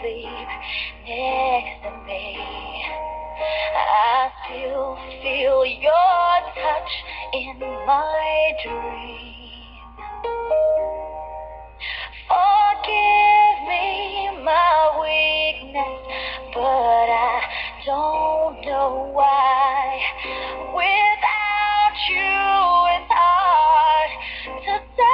sleep next to me. I still feel your touch in my dream. Forgive me my weakness, but I don't know why. Without you, it's hard to survive.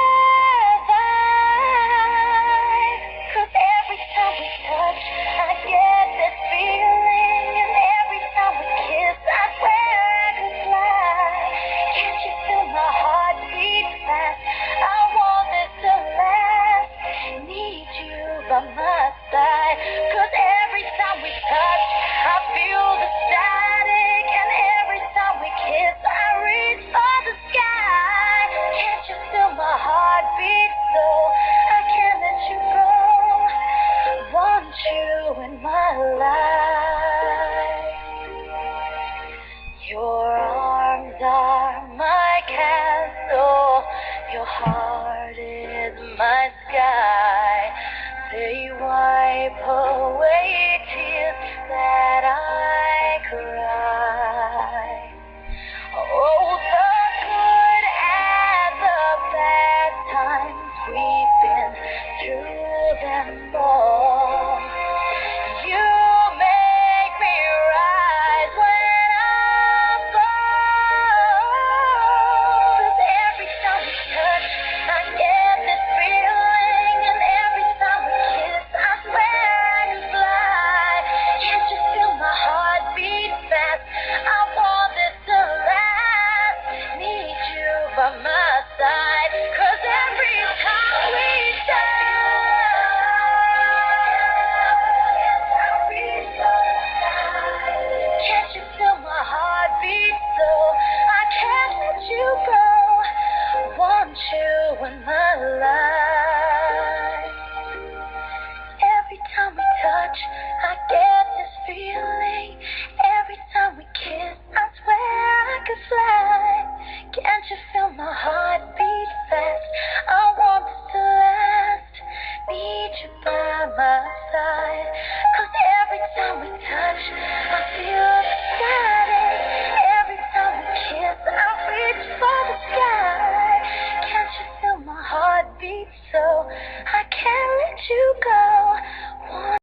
'Cause every time we touch, I get this feeling, and every time we kiss, I swear I could fly. Can't you feel my heartbeat fast? I want this to last. Need you by my side. 'Cause every time we touch, I feel the static, and every time we kiss, I reach for the sky. Can't you feel my heartbeat slow? I can't let you go. Want you in my life. Your arms are my castle, your heart is my sky. They wipe away tears that I cry. Oh, the good and the bad times, we've been through them all. You make me rise when I fall. 'Cause every time we touch, I get this feeling, and every time we kiss, I swear I can fly. Can't you feel my heartbeat fast? I want this to last. Need you by my side. 'Cause every time we touch, can't you feel my heartbeat so I can't let you go. Want you in my life. Every time we touch, I get this feeling. Every time we kiss, I swear I could fly. Can't you feel my heartbeat fast? I want this to last. Need you by my side. 'Cause every time we touch, I feel the static. Every time we kiss, I reach for the sky. Can't you feel my heartbeat so I can't let you go.